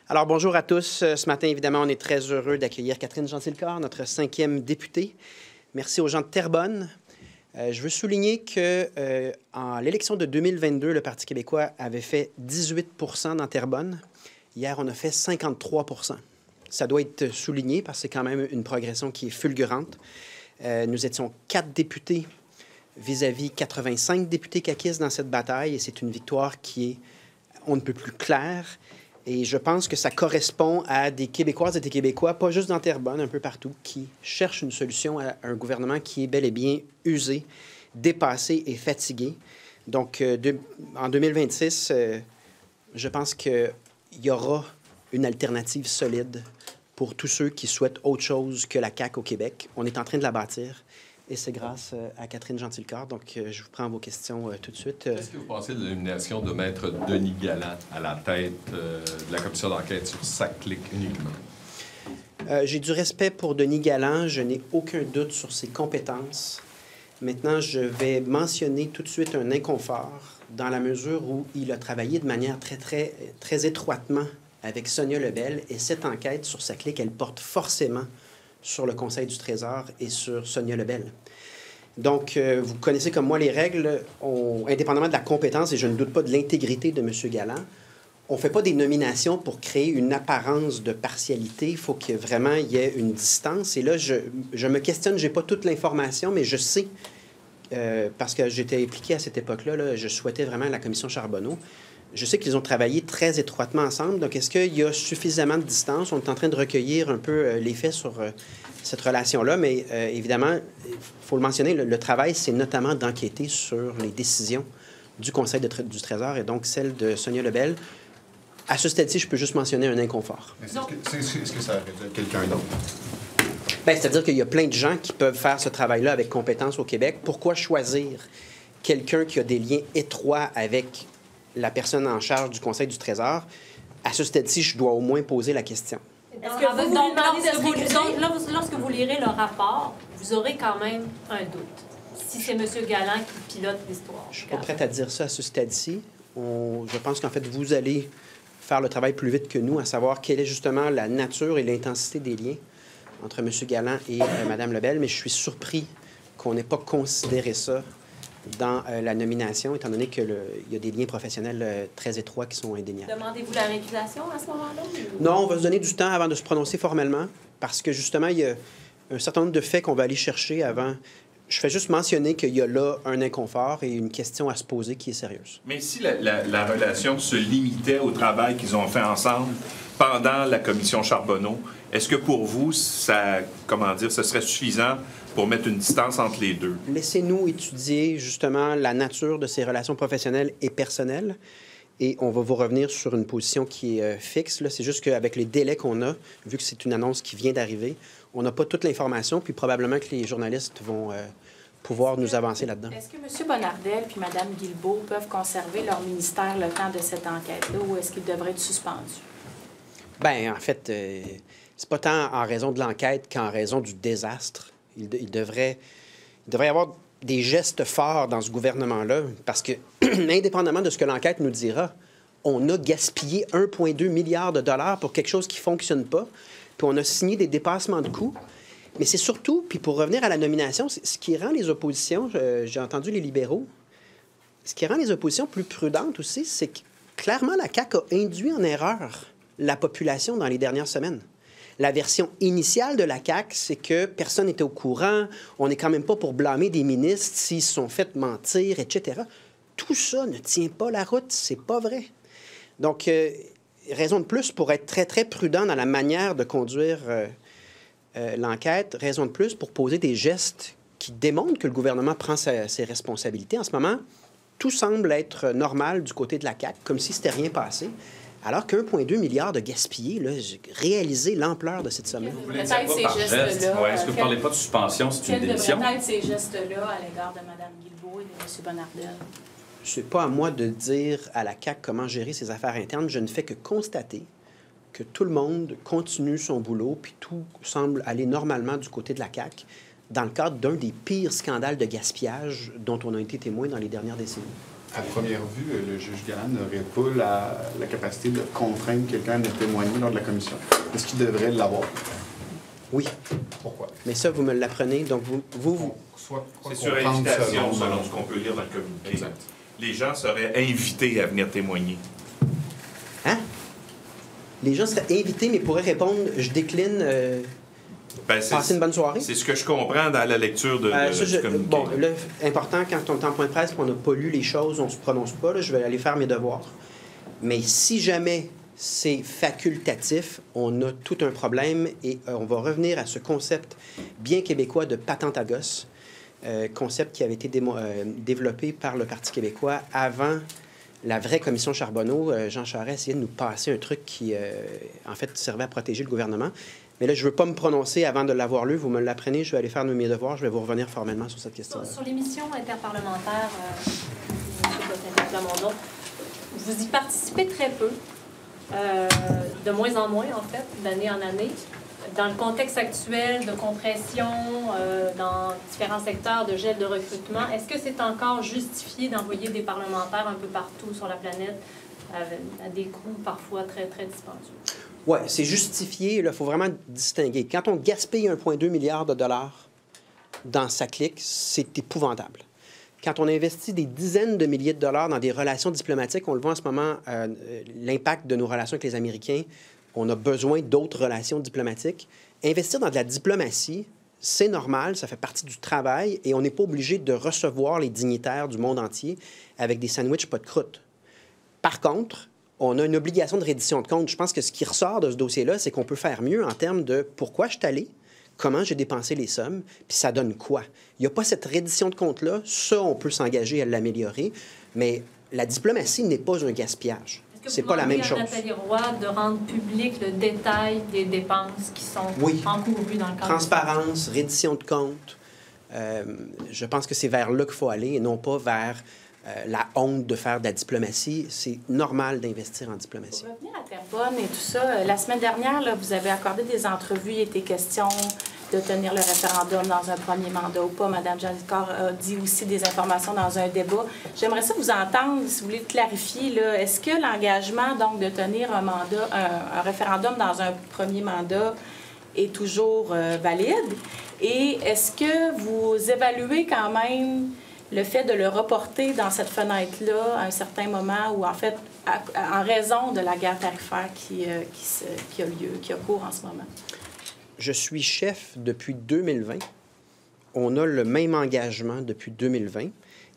Alors, bonjour à tous. Ce matin, évidemment, on est très heureux d'accueillir Catherine Gentilcore, notre 5e députée. Merci aux gens de Terrebonne. Je veux souligner que en l'élection de 2022, le Parti québécois avait fait 18 % dans Terrebonne. Hier, on a fait 53 %. Ça doit être souligné parce que c'est quand même une progression qui est fulgurante. Nous étions 4 députés vis-à-vis 85 députés caquistes dans cette bataille et c'est une victoire qui est on ne peut plus claire. Et je pense que ça correspond à des Québécoises et des Québécois, pas juste dans Terrebonne, un peu partout, qui cherchent une solution à un gouvernement qui est bel et bien usé, dépassé et fatigué. Donc, en 2026, je pense qu'il y aura une alternative solide pour tous ceux qui souhaitent autre chose que la CAQ au Québec. On est en train de la bâtir. Et c'est grâce à Catherine Gentilcore. Donc, je vous prends vos questions tout de suite. Qu'est-ce que vous pensez de la nomination de Maître Denis Galland à la tête de la commission d'enquête sur SACLIC uniquement? J'ai du respect pour Denis Galland. Je n'ai aucun doute sur ses compétences. Maintenant, je vais mentionner tout de suite un inconfort dans la mesure où il a travaillé de manière très étroitement avec Sonia Lebel. Et cette enquête sur SACLIC, elle porte forcément sur le Conseil du Trésor et sur Sonia Lebel. Donc, vous connaissez comme moi les règles, indépendamment de la compétence, et je ne doute pas de l'intégrité de M. Galland, on ne fait pas des nominations pour créer une apparence de partialité. Il faut que vraiment il y ait une distance. Et là, je me questionne, je n'ai pas toute l'information, mais je sais, parce que j'étais impliqué à cette époque-là, je souhaitais vraiment la commission Charbonneau. Je sais qu'ils ont travaillé très étroitement ensemble. Donc, est-ce qu'il y a suffisamment de distance? On est en train de recueillir un peu les faits sur cette relation-là. Mais évidemment, il faut le mentionner, le travail, c'est notamment d'enquêter sur les décisions du Conseil du Trésor et donc celle de Sonia Lebel. À ce stade-ci, je peux juste mentionner un inconfort. Est-ce que ça aurait dû être quelqu'un d'autre? Bien, c'est-à-dire qu'il y a plein de gens qui peuvent faire ce travail-là avec compétence au Québec. Pourquoi choisir quelqu'un qui a des liens étroits avec la personne en charge du Conseil du Trésor? À ce stade-ci, je dois au moins poser la question. Est-ce que lorsque vous lirez le rapport, vous aurez quand même un doute, si c'est M. Galland qui pilote l'histoire? Je ne suis pas prête à dire ça à ce stade-ci. Je pense qu'en fait, vous allez faire le travail plus vite que nous, à savoir quelle est justement la nature et l'intensité des liens entre M. Galland et Mme Lebel, mais je suis surpris qu'on n'ait pas considéré ça dans la nomination, étant donné qu'il y a des liens professionnels très étroits qui sont indéniables. Demandez-vous la récusation à ce moment-là? Non, on va se donner du temps avant de se prononcer formellement, parce que justement, il y a un certain nombre de faits qu'on va aller chercher avant. Je fais juste mentionner qu'il y a là un inconfort et une question à se poser qui est sérieuse. Mais si la relation se limitait au travail qu'ils ont fait ensemble pendant la commission Charbonneau, est-ce que pour vous, ça, ce serait suffisant pour mettre une distance entre les deux? Laissez-nous étudier justement la nature de ces relations professionnelles et personnelles et on va vous revenir sur une position qui est fixe. C'est juste qu'avec les délais qu'on a, vu que c'est une annonce qui vient d'arriver, on n'a pas toute l'information, puis probablement que les journalistes vont pouvoir nous avancer là-dedans. Est-ce que M. Bonnardel puis Mme Guilbeault peuvent conserver leur ministère le temps de cette enquête-là ou est-ce qu'ils devraient être suspendus? Bien, en fait, c'est pas tant en raison de l'enquête qu'en raison du désastre. Il devrait y avoir des gestes forts dans ce gouvernement-là parce que, indépendamment de ce que l'enquête nous dira, on a gaspillé 1,2 milliard de dollars pour quelque chose qui ne fonctionne pas, puis on a signé des dépassements de coûts. Mais c'est surtout, puis pour revenir à la nomination, ce qui rend les oppositions, j'ai entendu les libéraux, ce qui rend les oppositions plus prudentes aussi, c'est que clairement la CAQ a induit en erreur la population dans les dernières semaines. La version initiale de la CAQ, c'est que personne n'était au courant, on n'est quand même pas pour blâmer des ministres s'ils se sont fait mentir, etc. Tout ça ne tient pas la route, c'est pas vrai. Donc, raison de plus pour être très prudent dans la manière de conduire l'enquête, raison de plus pour poser des gestes qui démontrent que le gouvernement prend ses responsabilités. En ce moment, tout semble être normal du côté de la CAQ, comme si c'était rien passé. Alors qu'1,2 milliard de gaspillés, réaliser l'ampleur de cette somme-là. Peut-être ces gestes-là. Ouais, est-ce que vous ne parlez pas de suspension, c'est une décision? Quels devraient être ces gestes-là à l'égard de Mme Guilbeault et de M. Bonnardel? Ce n'est pas à moi de dire à la CAQ comment gérer ses affaires internes. Je ne fais que constater que tout le monde continue son boulot, puis tout semble aller normalement du côté de la CAQ, dans le cadre d'un des pires scandales de gaspillage dont on a été témoin dans les dernières décennies. À première vue, le juge Galland n'aurait pas la capacité de contraindre quelqu'un à témoigner lors de la commission. Est-ce qu'il devrait l'avoir? Oui. Pourquoi? Mais ça, vous me l'apprenez. Donc, vous... C'est sur invitation, selon ce qu'on peut lire dans le communiqué. Exact. Les gens seraient invités à venir témoigner. Hein? Les gens seraient invités, mais pourraient répondre « Je décline, passez une bonne soirée ». C'est ce que je comprends dans la lecture du communiqué. Bon, là, important, quand on est en point de presse et qu'on n'a pas lu les choses, on ne se prononce pas. Là, je vais aller faire mes devoirs. Mais si jamais c'est facultatif, on a tout un problème et on va revenir à ce concept bien québécois de patente à gosse, concept qui avait été développé par le Parti québécois avant la vraie commission Charbonneau. Jean Charest essayait de nous passer un truc qui, en fait, servait à protéger le gouvernement. Mais là, je ne veux pas me prononcer avant de l'avoir lu. Vous me l'apprenez, je vais aller faire mes devoirs. Je vais vous revenir formellement sur cette question. Sur les missions interparlementaires, M. Plamondon, vous y participez très peu, de moins en moins, en fait, d'année en année. Dans le contexte actuel de compression dans différents secteurs de gel de recrutement, est-ce que c'est encore justifié d'envoyer des parlementaires un peu partout sur la planète à des coûts parfois très, très dispendieux? Oui, c'est justifié. Il faut vraiment distinguer. Quand on gaspille 1,2 milliard de dollars dans SACLIC, c'est épouvantable. Quand on investit des dizaines de milliers de dollars dans des relations diplomatiques, on le voit en ce moment, l'impact de nos relations avec les Américains, on a besoin d'autres relations diplomatiques. Investir dans de la diplomatie, c'est normal, ça fait partie du travail et on n'est pas obligé de recevoir les dignitaires du monde entier avec des sandwichs pas de croûte. Par contre, on a une obligation de reddition de comptes. Je pense que ce qui ressort de ce dossier-là, c'est qu'on peut faire mieux en termes de pourquoi je suis allé, comment j'ai dépensé les sommes, puis ça donne quoi. Il n'y a pas cette reddition de comptes-là. Ça, on peut s'engager à l'améliorer, mais la diplomatie n'est pas un gaspillage. C'est pas la même chose. Est-ce que vous demandez à Nathalie Roy de rendre public le détail des dépenses qui sont encourues dans le cadre? Transparence, reddition de comptes. Je pense que c'est vers là qu'il faut aller et non pas vers la honte de faire de la diplomatie. C'est normal d'investir en diplomatie. Pour revenir à Terrebonne et tout ça, la semaine dernière, là, vous avez accordé des entrevues. Il était question de tenir le référendum dans un premier mandat ou pas. Mme Jean-Licard a dit aussi des informations dans un débat. J'aimerais ça vous entendre, si vous voulez clarifier. Est-ce que l'engagement, donc, de tenir un référendum dans un premier mandat est toujours valide? Et est-ce que vous évaluez quand même le fait de le reporter dans cette fenêtre-là à un certain moment où, en fait, en raison de la guerre tarifaire qui a cours en ce moment? Je suis chef depuis 2020. On a le même engagement depuis 2020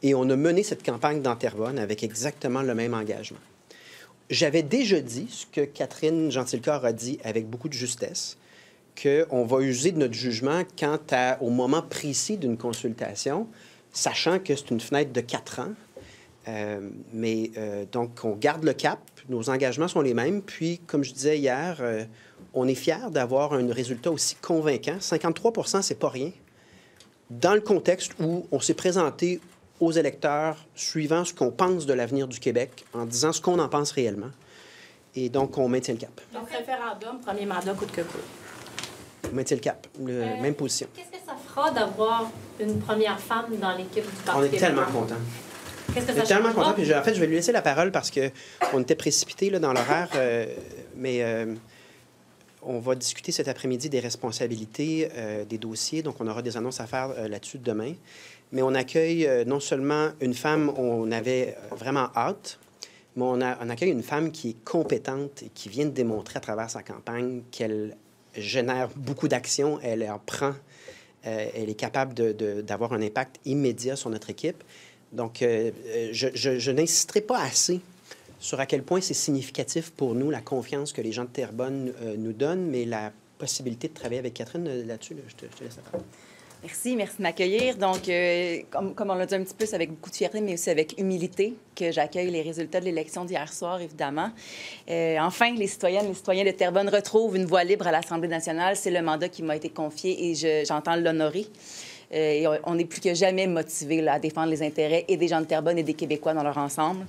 et on a mené cette campagne dans Terrebonne avec exactement le même engagement. J'avais déjà dit ce que Catherine Gentilcore a dit avec beaucoup de justesse, qu'on va user de notre jugement quant au moment précis d'une consultation, sachant que c'est une fenêtre de 4 ans. Donc, on garde le cap, nos engagements sont les mêmes. Puis, comme je disais hier, on est fiers d'avoir un résultat aussi convaincant. 53 %, c'est pas rien. Dans le contexte où on s'est présenté aux électeurs suivant ce qu'on pense de l'avenir du Québec, en disant ce qu'on en pense réellement. Et donc, on maintient le cap. Donc, référendum, premier mandat, coûte que coûte. On maintient le cap, même position. Qu'est-ce que ça fera d'avoir une première femme dans l'équipe du Parti On est québécois? tellement contents. Qu'est-ce que On ça est tellement changera? contents. Puis, en fait, je vais lui laisser la parole parce qu'on était précipités dans l'horaire. On va discuter cet après-midi des responsabilités des dossiers. Donc, on aura des annonces à faire là-dessus demain. Mais on accueille non seulement une femme, on avait vraiment hâte, mais on accueille une femme qui est compétente et qui vient de démontrer à travers sa campagne qu'elle génère beaucoup d'actions, elle en prend, elle est capable d'avoir un impact immédiat sur notre équipe. Donc, je n'insisterai pas assez sur à quel point c'est significatif pour nous, la confiance que les gens de Terrebonne nous donnent, mais la possibilité de travailler avec Catherine là-dessus, je te laisse la parole. Merci de m'accueillir. Donc, comme on l'a dit un petit peu, c'est avec beaucoup de fierté, mais aussi avec humilité que j'accueille les résultats de l'élection d'hier soir, évidemment. Enfin, les citoyennes et les citoyens de Terrebonne retrouvent une voix libre à l'Assemblée nationale. C'est le mandat qui m'a été confié et j'entends l'honorer. Et on est plus que jamais motivés à défendre les intérêts et des gens de Terrebonne et des Québécois dans leur ensemble.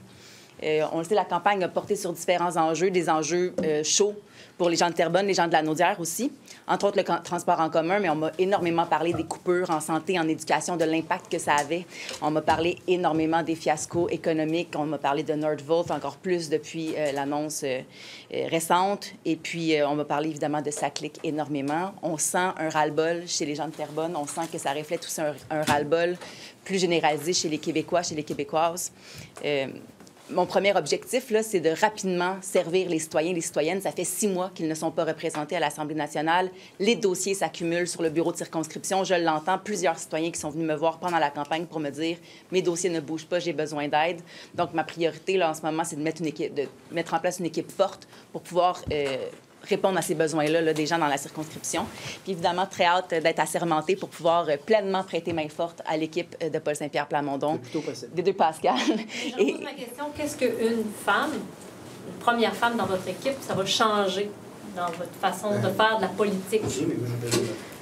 On le sait, la campagne a porté sur différents enjeux, des enjeux chauds pour les gens de Terrebonne, les gens de la Naudière aussi. Entre autres, le transport en commun, mais on m'a énormément parlé des coupures en santé, en éducation, de l'impact que ça avait. On m'a parlé énormément des fiascos économiques. On m'a parlé de Nordvolt, encore plus depuis l'annonce récente. Et puis, on m'a parlé évidemment de SACLIC énormément. On sent un ras-le-bol chez les gens de Terrebonne. On sent que ça reflète aussi un ras-le-bol plus généralisé chez les Québécois, chez les Québécoises. Mon premier objectif, là, c'est de rapidement servir les citoyens et les citoyennes. Ça fait 6 mois qu'ils ne sont pas représentés à l'Assemblée nationale. Les dossiers s'accumulent sur le bureau de circonscription. Je l'entends, plusieurs citoyens qui sont venus me voir pendant la campagne pour me dire « Mes dossiers ne bougent pas, j'ai besoin d'aide ». Donc, ma priorité, là, en ce moment, c'est de mettre en place une équipe forte pour pouvoir répondre à ces besoins-là là, des gens dans la circonscription. Puis évidemment, très hâte d'être assermentée pour pouvoir pleinement prêter main forte à l'équipe de Paul Saint-Pierre Plamondon, des deux Pascal. Je pose ma question, qu'est-ce qu'une femme, une première femme dans votre équipe, ça va changer dans votre façon de faire de la politique?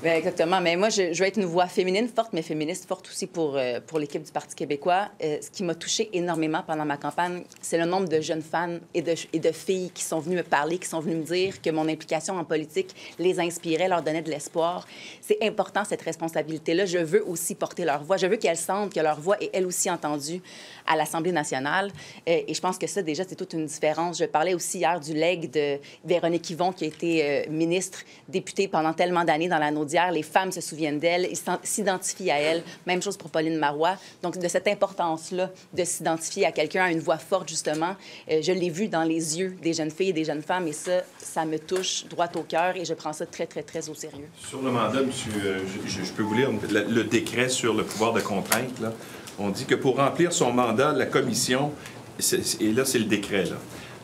Bien, exactement. Mais moi, je veux être une voix féminine forte, mais féministe forte aussi pour l'équipe du Parti québécois. Ce qui m'a touchée énormément pendant ma campagne, c'est le nombre de jeunes femmes et de filles qui sont venues me parler, qui sont venues me dire que mon implication en politique les inspirait, leur donnait de l'espoir. C'est important, cette responsabilité-là. Je veux aussi porter leur voix. Je veux qu'elles sentent que leur voix est, elle aussi, entendue à l'Assemblée nationale. Et je pense que ça, déjà, c'est toute une différence. Je parlais aussi hier du legs de Véronique Yvon, qui a été ministre, députée pendant tellement d'années dans la Naudière. Les femmes se souviennent d'elle, ils s'identifient à elle. Même chose pour Pauline Marois. Donc, de cette importance-là de s'identifier à quelqu'un, à une voix forte, justement, je l'ai vu dans les yeux des jeunes filles et des jeunes femmes, et ça me touche droit au cœur, et je prends ça très, très, très au sérieux. Sur le mandat, monsieur, je peux vous lire le décret sur le pouvoir de contrainte, là. On dit que pour remplir son mandat, la commission, et là, c'est le décret,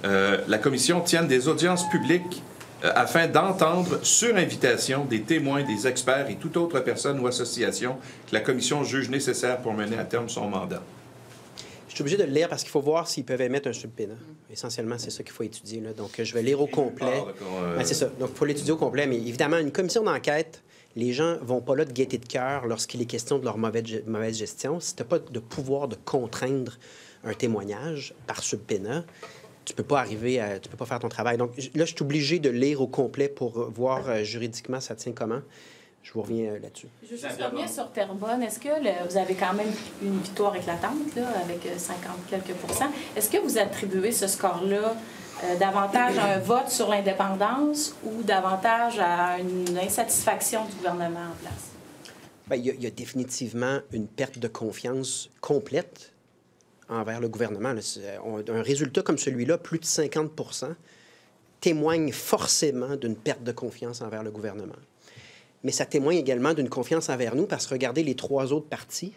là, la commission tient des audiences publiques afin d'entendre, sur invitation, des témoins, des experts et toute autre personne ou association que la commission juge nécessaire pour mener à terme son mandat. Je suis obligé de le lire parce qu'il faut voir s'ils peuvent émettre un subpoena. Essentiellement, c'est ça qu'il faut étudier, là. Donc, je vais lire au complet. C'est ça. Donc, il faut l'étudier au complet. Mais évidemment, une commission d'enquête, les gens ne vont pas là de gaieté de cœur lorsqu'il est question de leur mauvaise gestion. Si tu n'as pas de pouvoir de contraindre un témoignage par subpoena, tu peux pas faire ton travail. Donc là, je suis obligé de lire au complet pour voir juridiquement ça tient comment. Je vous reviens là-dessus. Je veux juste revenir sur Terrebonne. Est-ce que vous avez quand même une victoire éclatante, là, avec 50 quelques %? Est-ce que vous attribuez ce score-là davantage à un vote sur l'indépendance ou davantage à une insatisfaction du gouvernement en place? Bien, il y a définitivement une perte de confiance complète envers le gouvernement. Un résultat comme celui-là, plus de 50 % témoigne forcément d'une perte de confiance envers le gouvernement. Mais ça témoigne également d'une confiance envers nous, parce que regardez les 3 autres partis,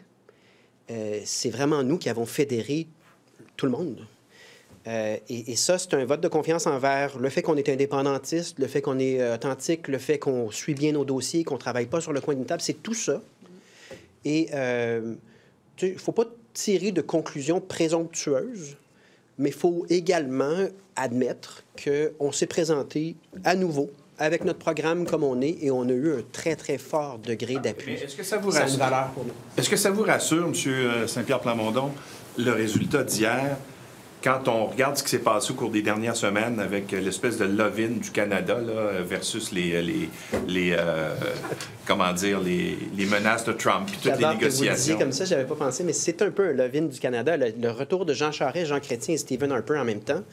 c'est vraiment nous qui avons fédéré tout le monde. Et ça, c'est un vote de confiance envers le fait qu'on est indépendantiste, le fait qu'on est authentique, le fait qu'on suit bien nos dossiers, qu'on ne travaille pas sur le coin d'une table. C'est tout ça. Et il ne faut pas tirer de conclusions présomptueuses, mais il faut également admettre qu'on s'est présenté à nouveau avec notre programme comme on est, et on a eu un très, très fort degré d'appui. Est-ce que ça vous rassure? C'est une valeur pour nous. Est-ce que ça vous rassure, M. Saint-Pierre Plamondon, le résultat d'hier, quand on regarde ce qui s'est passé au cours des dernières semaines avec l'espèce de love-in du Canada là, versus les menaces de Trump et toutes les négociations? Que vous le disiez comme ça, je n'avais pas pensé, mais c'est un peu un love-in du Canada. Le retour de Jean Charest, Jean Chrétien et Stephen Harper en même temps,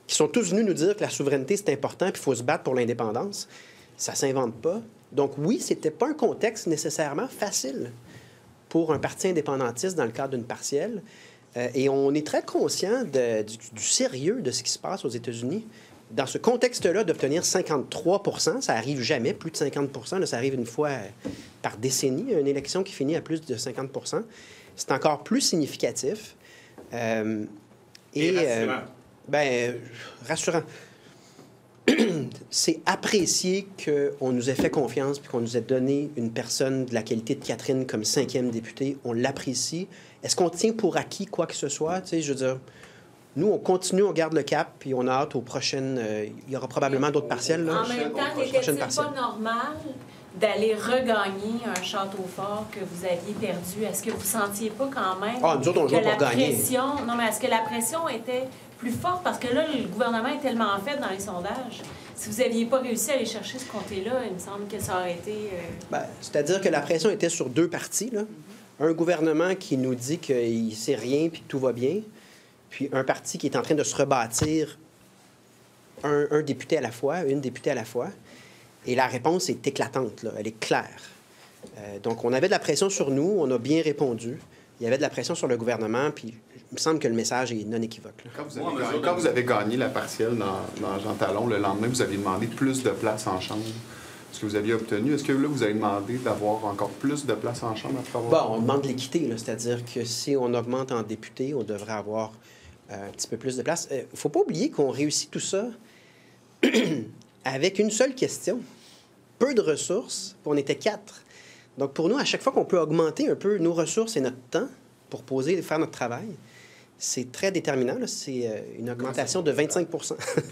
qui sont tous venus nous dire que la souveraineté, c'est important, puis il faut se battre pour l'indépendance. Ça ne s'invente pas. Donc oui, ce n'était pas un contexte nécessairement facile pour un parti indépendantiste dans le cadre d'une partielle. Et on est très conscient du sérieux de ce qui se passe aux États-Unis. Dans ce contexte-là, d'obtenir 53 %, ça arrive jamais, plus de 50 % là, ça arrive une fois par décennie, une élection qui finit à plus de 50 %. C'est encore plus significatif. Et rassurant. Rassurant. C'est apprécié qu'on nous ait fait confiance puis qu'on nous ait donné une personne de la qualité de Catherine comme 5e députée. On l'apprécie. Est-ce qu'on tient pour acquis quoi que ce soit? Tu sais, je veux dire, nous, on continue, on garde le cap, puis on a hâte aux prochaines... il y aura probablement d'autres partiels. Là, en même temps, n'était-il pas normal d'aller regagner un château fort que vous aviez perdu? Est-ce que vous ne sentiez pas quand même nous autres, on que joue la pour gagner. pression... Non, mais est-ce que la pression était plus forte? Parce que là, le gouvernement est tellement en fait dans les sondages. Si vous n'aviez pas réussi à aller chercher ce comté-là, il me semble que ça aurait été... C'est-à-dire que la pression était sur deux partis, là. Un gouvernement qui nous dit qu'il ne sait rien puis que tout va bien, puis un parti qui est en train de se rebâtir un député à la fois, une députée à la fois. Et la réponse est éclatante, là. Elle est claire. Donc, on avait de la pression sur nous, on a bien répondu. Il y avait de la pression sur le gouvernement, puis il me semble que le message est non équivoque. Là. Quand vous avez gagné la partielle dans Jean Talon, le lendemain, vous avez demandé plus de place en chambre. Est-ce que vous aviez obtenu? Est-ce que là, vous avez demandé d'avoir encore plus de place en chambre après avoir... Bon, on demande l'équité, là, c'est-à-dire que si on augmente en députés, on devrait avoir un petit peu plus de place. Il ne faut pas oublier qu'on réussit tout ça avec une seule question. Peu de ressources, puis on était 4. Donc, pour nous, à chaque fois qu'on peut augmenter un peu nos ressources et notre temps pour faire notre travail, c'est très déterminant. C'est une augmentation de 25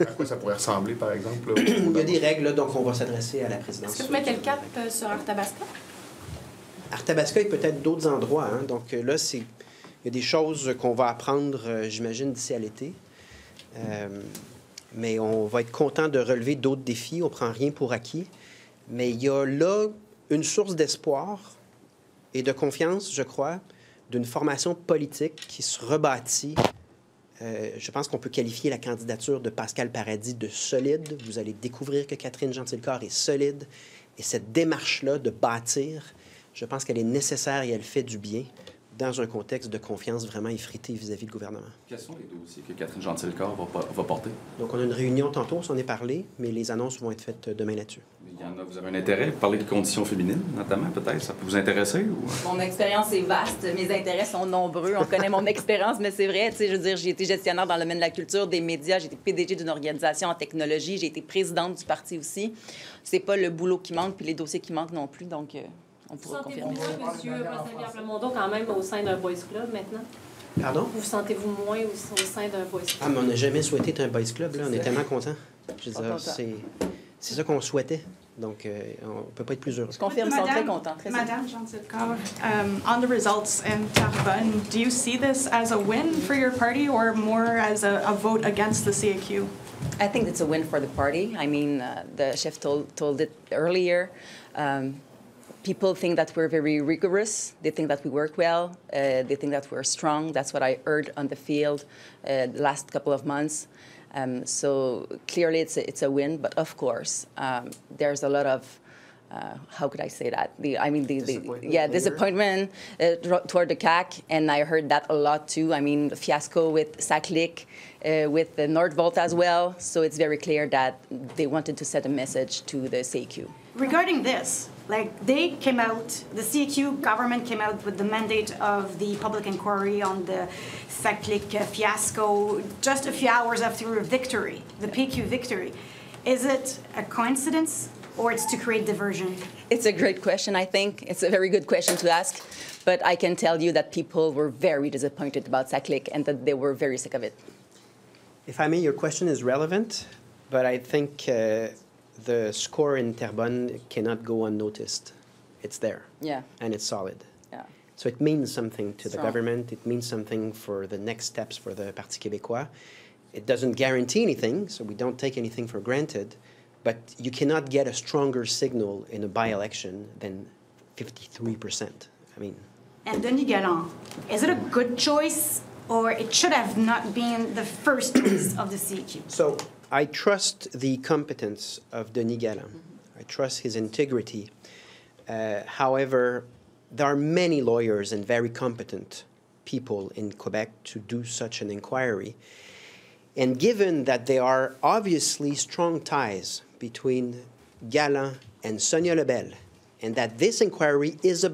À quoi ça pourrait ressembler, par exemple? Là, Il y a des règles, là, donc on va s'adresser à la présidence. Est-ce que vous mettez le cap sur Arthabasca? Arthabasca et peut-être d'autres endroits. Hein? Donc là, il y a des choses qu'on va apprendre, j'imagine, d'ici à l'été. Mais on va être content de relever d'autres défis. On ne prend rien pour acquis. Mais il y a là une source d'espoir et de confiance, je crois, d'une formation politique qui se rebâtit. Je pense qu'on peut qualifier la candidature de Pascal Paradis de solide. Vous allez découvrir que Catherine Gentilcorps est solide. Et cette démarche-là de bâtir, je pense qu'elle est nécessaire et elle fait du bien dans un contexte de confiance vraiment effrité vis-à-vis du gouvernement. Quels sont les dossiers que Catherine Gentilcorps va porter? Donc, on a une réunion tantôt, on s'en est parlé, mais les annonces vont être faites demain là-dessus. Il y en a, vous avez un intérêt? Parler de conditions féminines, notamment, peut-être? Ça peut vous intéresser? Ou... Mon expérience est vaste, mes intérêts sont nombreux. On connaît mon expérience, mais c'est vrai, tu sais, je veux dire, j'ai été gestionnaire dans le domaine de la culture, des médias, j'ai été PDG d'une organisation en technologie, j'ai été présidente du parti aussi. C'est pas le boulot qui manque, puis les dossiers qui manquent non plus, donc on pourra confirmer ça. Sentez-vous moins, M. Pascal Plamondon, quand même au sein d'un boys club maintenant? Pardon? Vous sentez-vous moins au sein d'un boys club? Ah, mais on n'a jamais souhaité être un boys club, là. On est tellement contents. Je veux dire, c'est ça qu'on souhaitait. Donc, on ne peut pas être plus heureux. Je confirme, ils sont très contents. Très Madame Gentilcorps, on the results in Terrebonne, do you see this as a win for your party or more as a vote against the CAQ? I think it's a win for the party. I mean, the chef told it earlier. People think that we're very rigorous. They think that we work well. They think that we're strong. That's what I heard on the field the last couple of months. So clearly it's a win, but of course there's a lot of how could I say that? Disappointment toward the CAQ, and I heard that a lot too. I mean, the fiasco with SACLIC, with the Nordvolt as well. So it's very clear that they wanted to send a message to the CAQ. Regarding this, like they came out, the CAQ government came out with the mandate of the public inquiry on the SACLIC fiasco just a few hours after a victory, the PQ victory. Is it a coincidence or it's to create diversion? It's a great question, I think. It's a very good question to ask. But I can tell you that people were very disappointed about SACLIC and that they were very sick of it. If I may, your question is relevant, but I think the score in Terrebonne cannot go unnoticed. It's there. Yeah. And it's solid. Yeah. So it means something to the Strong. government. It means something for the next steps for the Parti québécois. It doesn't guarantee anything, so we don't take anything for granted. But you cannot get a stronger signal in a by-election than 53%. I mean... And Denis Galland, is it a good choice or it should have not been the first choice of the CQ? So I trust the competence of Denis Galland. I trust his integrity. However, there are many lawyers and very competent people in Quebec to do such an inquiry. And given that there are obviously strong ties between Galland and Sonia Lebel, and that this inquiry is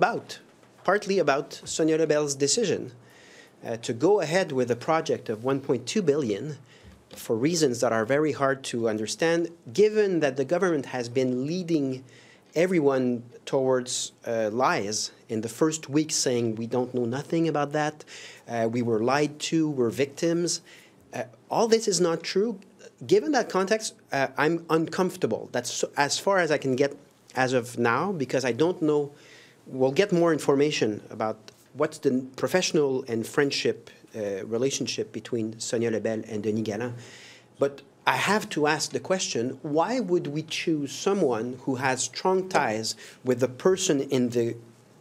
partly about Sonia Lebel's decision to go ahead with a project of $1.2 billion for reasons that are very hard to understand, given that the government has been leading everyone towards lies in the first week, saying we don't know nothing about that, we were lied to, we're victims. All this is not true. Given that context, I'm uncomfortable. That's as far as I can get as of now, because I don't know. We'll get more information about what's the professional and friendship relationship between Sonia Lebel and Denis Galland. But I have to ask the question, why would we choose someone who has strong ties with the person in the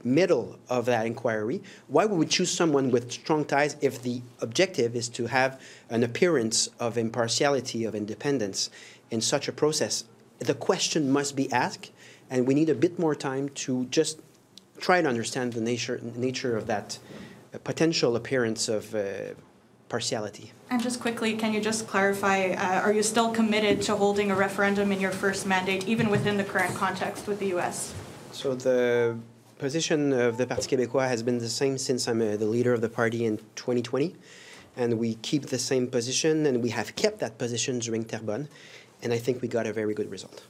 middle of that inquiry? Why would we choose someone with strong ties if the objective is to have an appearance of impartiality, of independence in such a process? The question must be asked, and we need a bit more time to just try to understand the nature of that potential appearance of partiality. And just quickly, can you just clarify, are you still committed to holding a referendum in your first mandate, even within the current context with the U.S.? So the position of the Parti québécois has been the same since I'm the leader of the party in 2020, and we keep the same position, and we have kept that position during Terrebonne, and I think we got a very good result.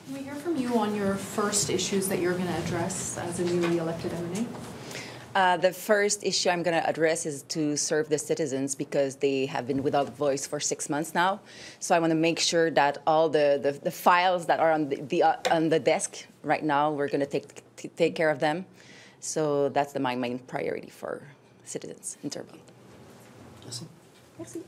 Can we hear from you on your first issues that you're going to address as a newly elected MNA? The first issue I'm going to address is to serve the citizens because they have been without voice for 6 months now. So I want to make sure that all the files that are on the desk right now, we're going to take care of them. So that's my main priority for citizens in Terrebonne. Merci. Merci.